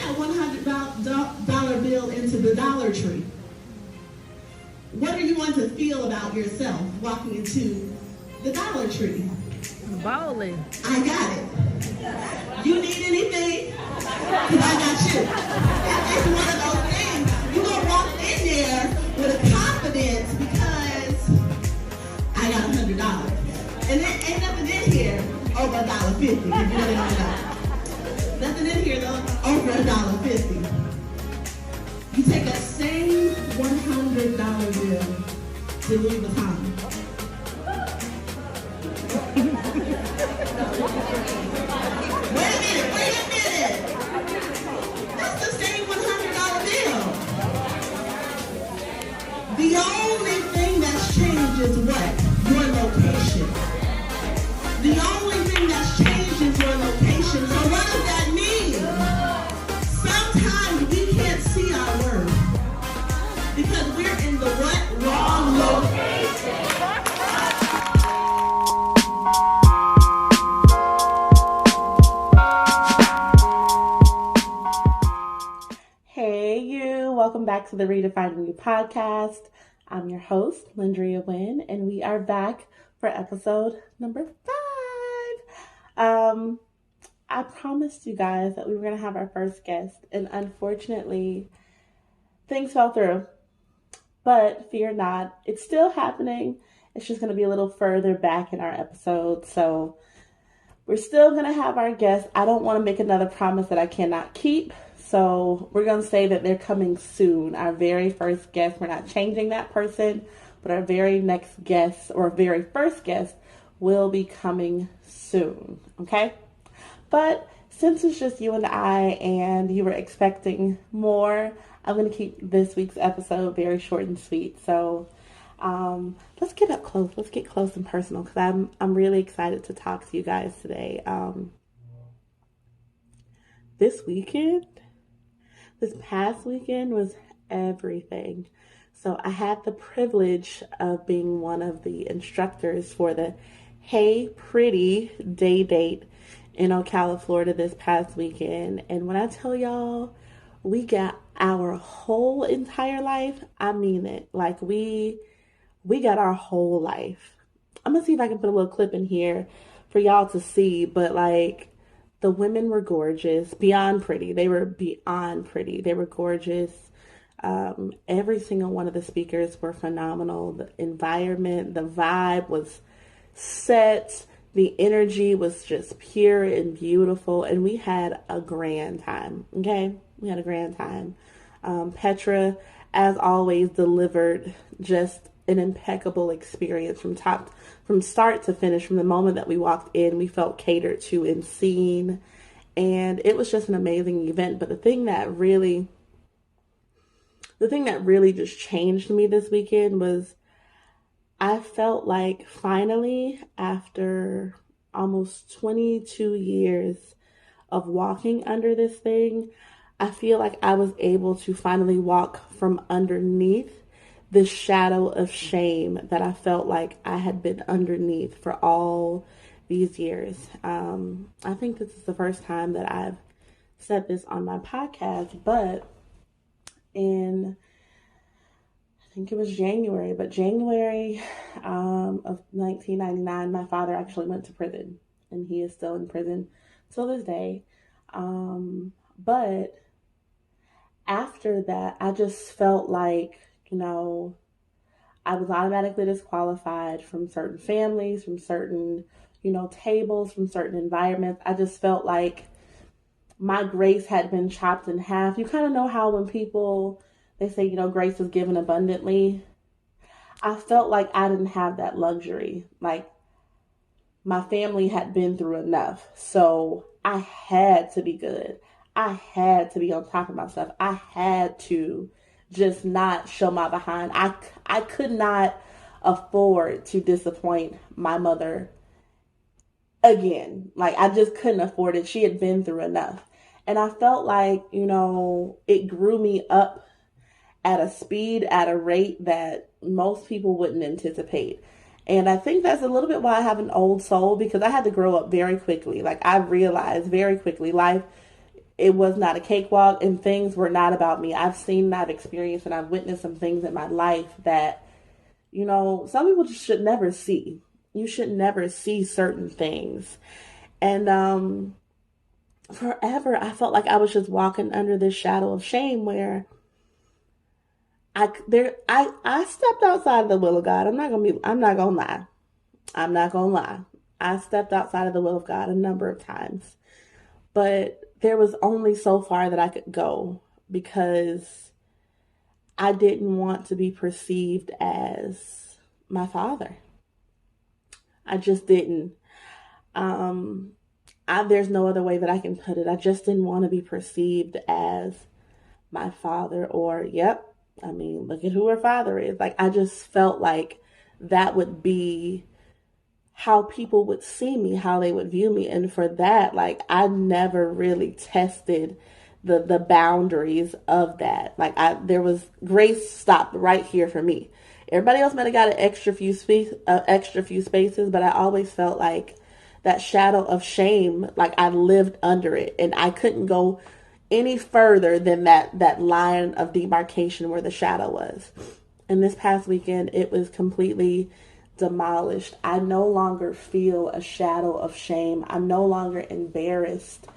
that $100 bill into the Dollar Tree, what are you going to feel about yourself walking into the Dollar Tree? Balling. I got it. You need anything? Because I got you. It's one of those things. You're going to walk in there with a confidence because I got $100. And there ain't nothing in here over $1.50 if you really don't know. Nothing in here though over $1.50. You take that same $100 bill to Louis Vuitton. Wait a minute. That's the same $100 bill. The only thing that's changed is what? Your location. The only thing that's changed is your location. So what does that mean? Sometimes we can't see our worth because we're in the what? Wrong location. Hey you, welcome back to the Redefining You podcast. I'm your host, Lindria Wynn, and we are back for episode number 5. I promised you guys that we were going to have our first guest, and unfortunately, things fell through. But fear not, it's still happening. It's just going to be a little further back in our episode, so we're still going to have our guest. I don't want to make another promise that I cannot keep. So we're going to say that they're coming soon. Our very first guest, we're not changing that person, but our very next guest or very first guest will be coming soon. Okay. But since it's just you and I and you were expecting more, I'm going to keep this week's episode very short and sweet. So let's get up close. Let's get close and personal because I'm really excited to talk to you guys today. This past weekend was everything. So I had the privilege of being one of the instructors for the Hey Pretty Day Date in Ocala, Florida this past weekend. And when I tell y'all, we got our whole entire life, I mean it. Like we got our whole life. I'm going to see if I can put a little clip in here for y'all to see, but like, the women were gorgeous, beyond pretty. They were beyond pretty. They were gorgeous. Every single one of the speakers were phenomenal. The environment, the vibe was set. The energy was just pure and beautiful. And we had a grand time. Okay? We had a grand time. Petra, as always, delivered just an impeccable experience from start to finish. From the moment that we walked in, we felt catered to and seen, and it was just an amazing event. But the thing that really just changed me this weekend was I felt like finally, after almost 22 years of walking under this thing, I feel like I was able to finally walk from underneath the shadow of shame that I felt like I had been underneath for all these years. I think this is the first time that I've said this on my podcast, but I think it was January of 1999, my father actually went to prison, and he is still in prison till this day. But after that, I just felt like, I was automatically disqualified from certain families, from certain, tables, from certain environments. I just felt like my grace had been chopped in half. You kind of know how when people, they say, grace is given abundantly. I felt like I didn't have that luxury. Like, my family had been through enough. So I had to be good. I had to be on top of myself. I had to just not show my behind. I could not afford to disappoint my mother again. Like, I just couldn't afford it. She had been through enough. And I felt like, it grew me up at a speed, at a rate that most people wouldn't anticipate. And I think that's a little bit why I have an old soul, because I had to grow up very quickly. Like, I realized very quickly life it was not a cakewalk and things were not about me. I've seen and I've experienced and I've witnessed some things in my life that, some people just should never see. You should never see certain things. And forever I felt like I was just walking under this shadow of shame where I stepped outside of the will of God. I'm not gonna lie. I'm not gonna lie. I stepped outside of the will of God a number of times. But there was only so far that I could go because I didn't want to be perceived as my father. I just didn't. There's no other way that I can put it. I just didn't want to be perceived as my father or, look at who her father is. Like, I just felt like that would be how people would see me, how they would view me. And for that, like, I never really tested the boundaries of that. Like, there was grace stopped right here for me. Everybody else might have got an extra few spaces, but I always felt like that shadow of shame, like I lived under it, and I couldn't go any further than that line of demarcation where the shadow was. And this past weekend, it was completely demolished. I no longer feel a shadow of shame. I'm no longer embarrassed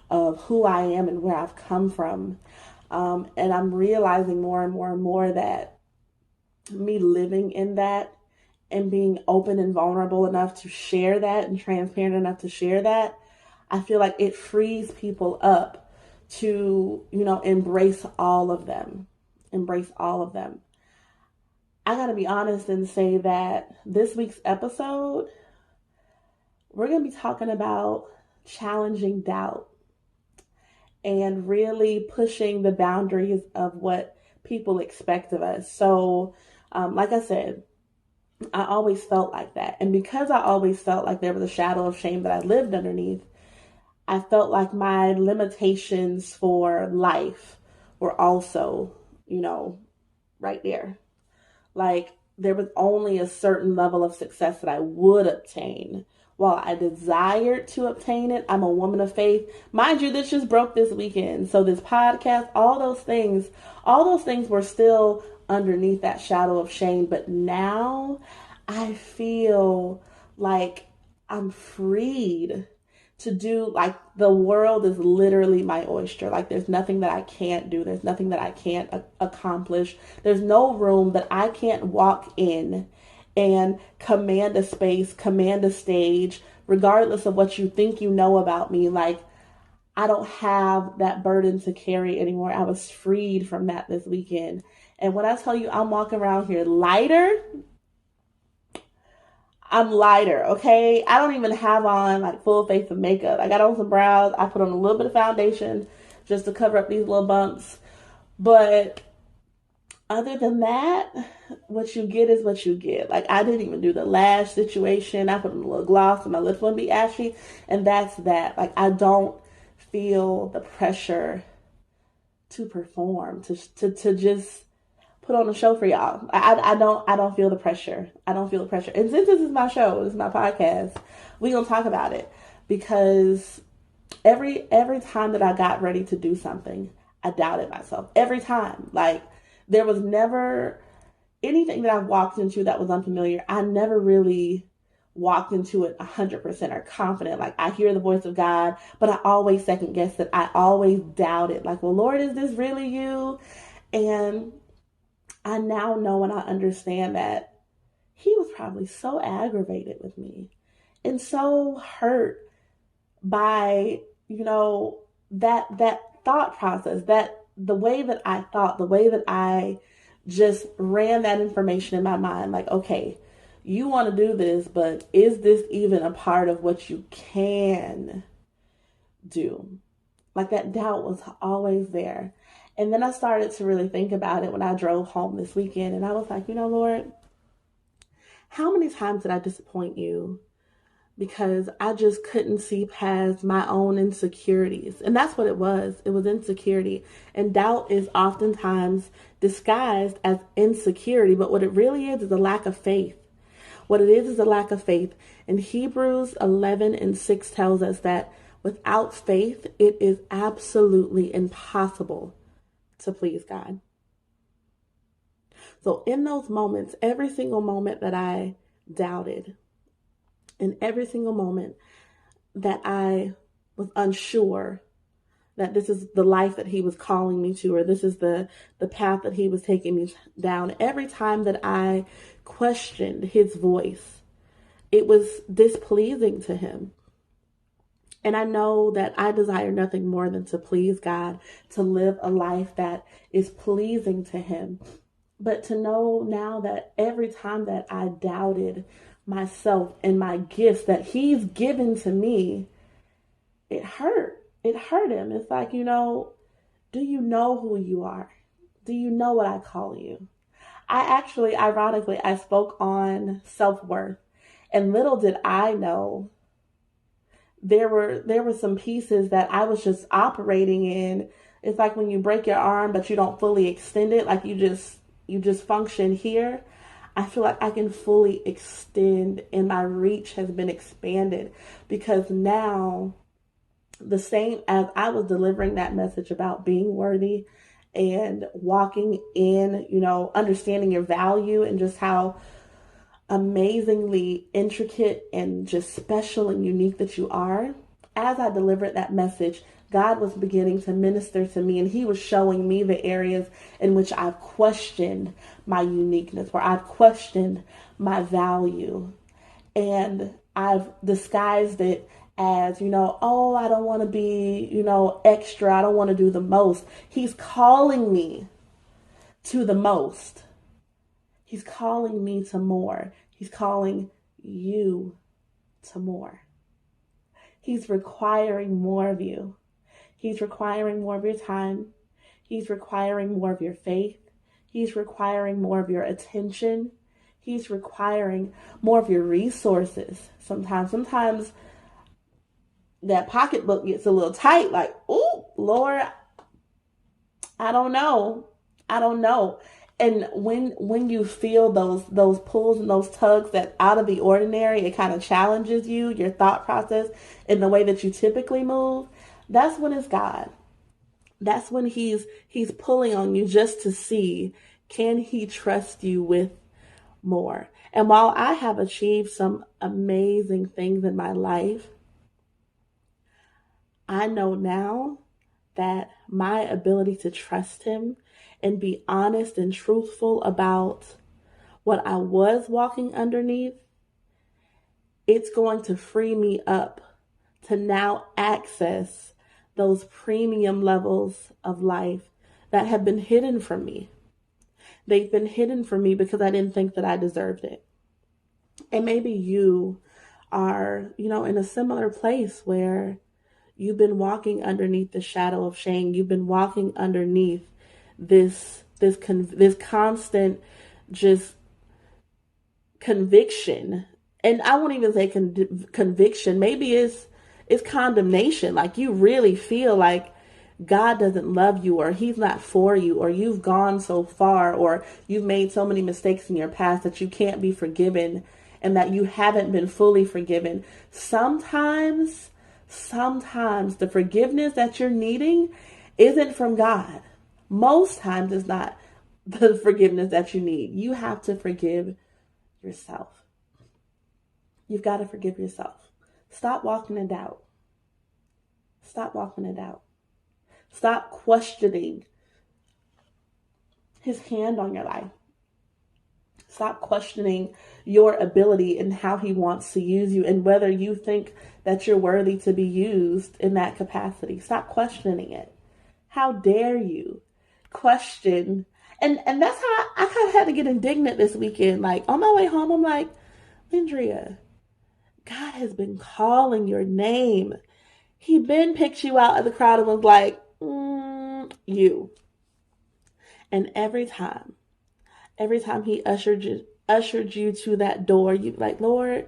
of who I am and where I've come from. And I'm realizing more and more and more that me living in that and being open and vulnerable enough to share that and transparent enough to share that, I feel like it frees people up to, embrace all of them. Embrace all of them. I gotta be honest and say that this week's episode, we're gonna be talking about challenging doubt and really pushing the boundaries of what people expect of us. So, like I said, I always felt like that. And because I always felt like there was a shadow of shame that I lived underneath, I felt like my limitations for life were also, right there. Like, there was only a certain level of success that I would obtain. While I desired to obtain it, I'm a woman of faith. Mind you, this just broke this weekend. So this podcast, all those things were still underneath that shadow of shame. But now I feel like I'm freed to do, like, the world is literally my oyster. Like, there's nothing that I can't do. There's nothing that I can't accomplish. There's no room that I can't walk in and command a space, command a stage, regardless of what you think you know about me. Like, I don't have that burden to carry anymore. I was freed from that this weekend. And when I tell you I'm walking around here lighter, I'm lighter, okay? I don't even have on like full face of makeup. I got on some brows. I put on a little bit of foundation just to cover up these little bumps. But other than that, what you get is what you get. Like, I didn't even do the lash situation. I put on a little gloss and my lips wouldn't be ashy. And that's that. Like, I don't feel the pressure to perform, to just put on a show for y'all. I don't feel the pressure. I don't feel the pressure. And since this is my show, this is my podcast, we gonna talk about it. Because every time that I got ready to do something, I doubted myself. Every time. Like, there was never anything that I walked into that was unfamiliar. I never really walked into it 100% or confident. Like, I hear the voice of God, but I always second guessed it. I always doubted. Like, well, Lord, is this really you? And I now know and I understand that he was probably so aggravated with me and so hurt by, that thought process, that the way that I thought, the way that I just ran that information in my mind. Like, okay, you want to do this, but is this even a part of what you can do? Like, that doubt was always there. And then I started to really think about it when I drove home this weekend. And I was like, Lord, how many times did I disappoint you? Because I just couldn't see past my own insecurities. And that's what it was. It was insecurity. And doubt is oftentimes disguised as insecurity. But what it really is a lack of faith. What it is a lack of faith. And Hebrews 11:6 tells us that Without faith, it is absolutely impossible to please God. So in those moments, every single moment that I doubted, in every single moment that I was unsure that this is the life that he was calling me to, or this is the path that he was taking me down, every time that I questioned his voice, it was displeasing to him. And I know that I desire nothing more than to please God, to live a life that is pleasing to him. But to know now that every time that I doubted myself and my gifts that he's given to me, it hurt. It hurt him. It's like, do you know who you are? Do you know what I call you? Ironically, I spoke on self-worth, and little did I know there were some pieces that I was just operating in. It's like when you break your arm but you don't fully extend it, like you just function here. I feel like I can fully extend, and my reach has been expanded, because now, the same as I was delivering that message about being worthy and walking in, understanding your value and just how amazingly intricate and just special and unique that you are. As I delivered that message, God was beginning to minister to me, and he was showing me the areas in which I've questioned my uniqueness, where I've questioned my value, and I've disguised it as, oh, I don't want to be, extra. I don't want to do the most. He's calling me to the most. He's calling me to more. He's calling you to more. He's requiring more of you. He's requiring more of your time. He's requiring more of your faith. He's requiring more of your attention. He's requiring more of your resources. Sometimes that pocketbook gets a little tight, like, oh, Lord, I don't know. And when you feel those pulls and those tugs that out of the ordinary, it kind of challenges you, your thought process, in the way that you typically move, that's when it's God. That's when he's pulling on you just to see, can he trust you with more? And while I have achieved some amazing things in my life, I know now that my ability to trust him and be honest and truthful about what I was walking underneath, it's going to free me up to now access those premium levels of life that have been hidden from me. They've been hidden from me because I didn't think that I deserved it. And maybe you are, in a similar place where you've been walking underneath the shadow of shame. You've been walking underneath this constant just conviction. And I won't even say conviction. Maybe it's condemnation. Like you really feel like God doesn't love you, or he's not for you, or you've gone so far, or you've made so many mistakes in your past that you can't be forgiven, and that you haven't been fully forgiven. Sometimes the forgiveness that you're needing isn't from God. Most times it's not the forgiveness that you need. You have to forgive yourself. You've got to forgive yourself. Stop walking in doubt. Stop walking in doubt. Stop questioning his hand on your life. Stop questioning your ability and how he wants to use you, and whether you think that you're worthy to be used in that capacity. Stop questioning it. How dare you question? And that's how I kind of had to get indignant this weekend. Like on my way home, I'm like, Lindria, God has been calling your name. He been picked you out of the crowd and was like, you. And every time he ushered you to that door, you like, Lord,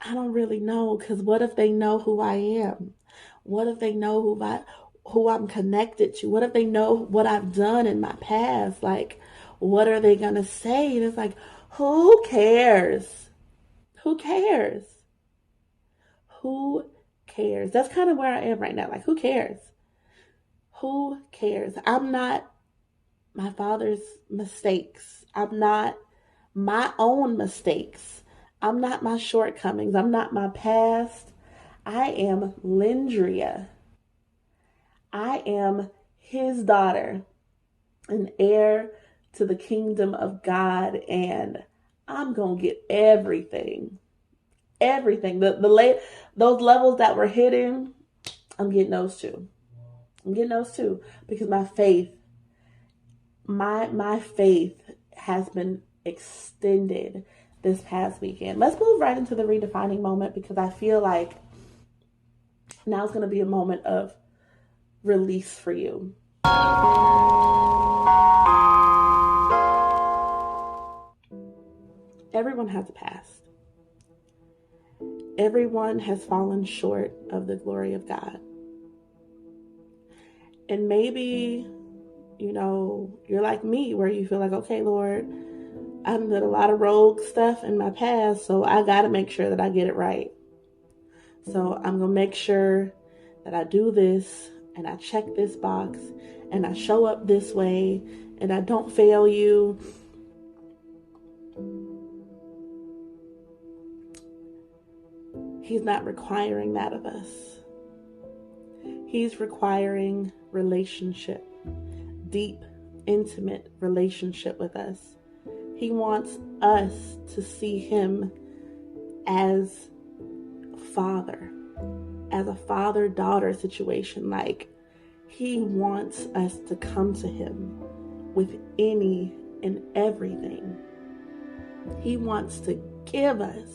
I don't really know, because what if they know who I am? What if they know who I'm connected to? What if they know what I've done in my past? Like, what are they gonna say? And it's like, who cares? Who cares? Who cares? That's kind of where I am right now. Like, who cares? Who cares? I'm not my father's mistakes. I'm not my own mistakes. I'm not my shortcomings. I'm not my past. I am Lindria. I am his daughter, an heir to the kingdom of God, and I'm going to get everything. Everything. Those levels that were hidden, I'm getting those too. I'm getting those too because my faith has been extended this past weekend. Let's move right into the redefining moment because I feel like now it's going to be a moment of release for you. Everyone has a past. Everyone has fallen short of the glory of God. And maybe, you're like me where you feel like, okay, Lord, I've done a lot of rogue stuff in my past, so I got to make sure that I get it right. So I'm going to make sure that I do this and I check this box and I show up this way and I don't fail you. He's not requiring that of us. He's requiring relationship, deep, intimate relationship with us. He wants us to see him as father, as a father-daughter situation. Like, he wants us to come to him with any and everything. He wants to give us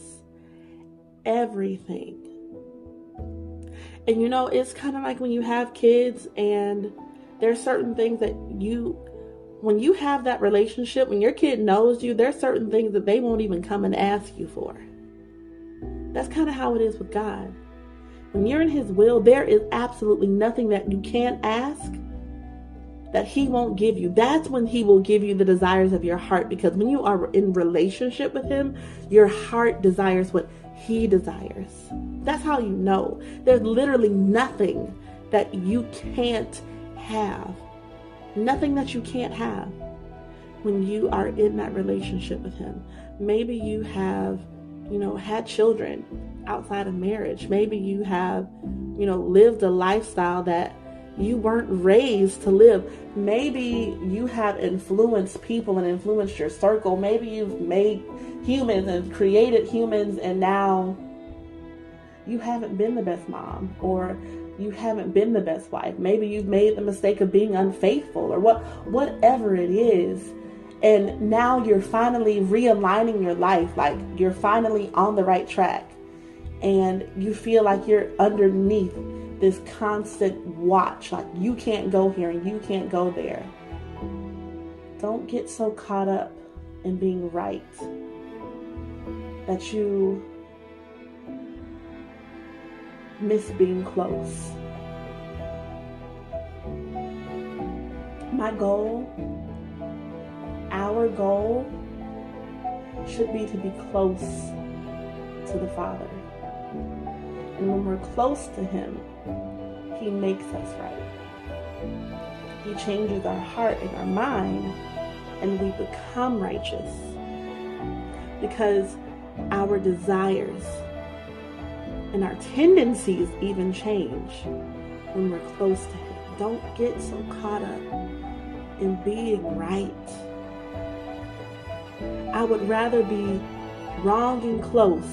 everything. And it's kind of like when you have kids and there's certain things that when you have that relationship, when your kid knows you, there's certain things that they won't even come and ask you for. That's kind of how it is with God. When you're in his will, there is absolutely nothing that you can't ask that he won't give you. That's when he will give you the desires of your heart, because when you are in relationship with him, your heart desires what he desires. That's how you know. There's literally nothing that you can't have. Nothing that you can't have when you are in that relationship with him. Maybe you have, had children outside of marriage. Maybe you have, lived a lifestyle that you weren't raised to live. Maybe you have influenced people and influenced your circle. Maybe you've made humans and created humans, and now you haven't been the best mom, or you haven't been the best wife. Maybe you've made the mistake of being unfaithful, or whatever it is. And now you're finally realigning your life. Like, you're finally on the right track. And you feel like you're underneath this constant watch. Like, you can't go here and you can't go there. Don't get so caught up in being right that you miss being close. Our goal should be to be close to the Father. And when we're close to him, he makes us right. He changes our heart and our mind, and we become righteous. Because our desires and our tendencies even change when we're close to him. Don't get so caught up in being right. I would rather be wrong and close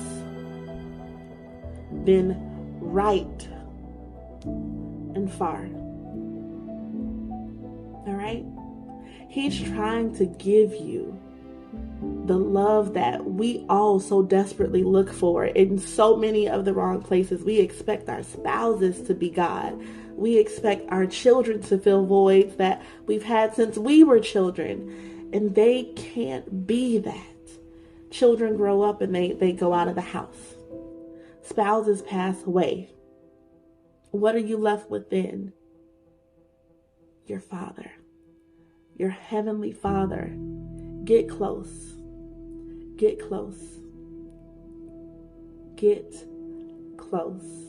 than right and far. All right? He's trying to give you the love that we all so desperately look for in so many of the wrong places. We expect our spouses to be God. We expect our children to fill voids that we've had since we were children. And they can't be that. Children grow up and they go out of the house. Spouses pass away. What are you left with then? Your Father. Your Heavenly Father. Get close. Get close. Get close.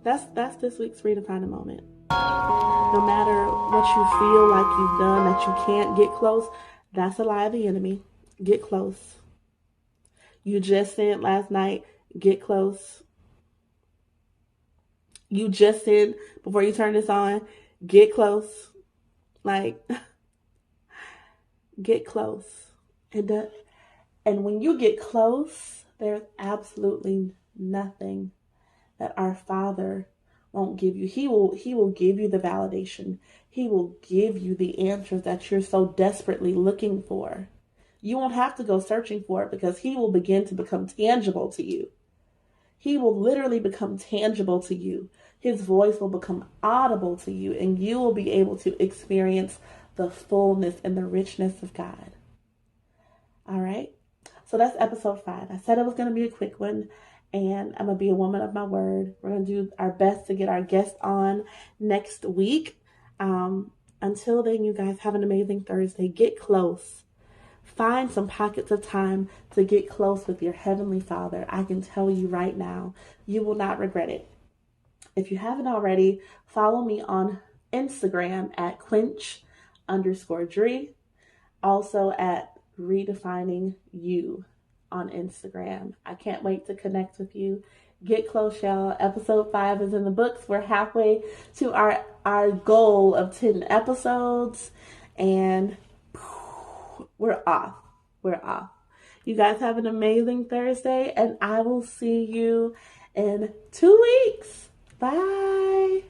That's this week's redefining moment. No matter what you feel like you've done that you can't get close, that's a lie of the enemy. Get close. You just sinned last night. Get close. You just sinned before you turn this on. Get close. Like, get close. And when you get close, there's absolutely nothing that our Father won't give you. He will give you the validation. He will give you the answers that you're so desperately looking for. You won't have to go searching for it because he will begin to become tangible to you. He will literally become tangible to you. His voice will become audible to you, and you will be able to experience the fullness and the richness of God. All right? So that's episode 5. I said it was going to be a quick one, and I'm going to be a woman of my word. We're going to do our best to get our guest on next week. Until then, you guys have an amazing Thursday. Get close. Find some pockets of time to get close with your Heavenly Father. I can tell you right now, you will not regret it. If you haven't already, follow me on Instagram at quench_Dree. Also at Redefining You on Instagram. I can't wait to connect with you. Get close, y'all. Episode 5 is in the books. We're halfway to our goal of 10 episodes, and we're off. We're off. You guys have an amazing Thursday, and I will see you in 2 weeks. Bye.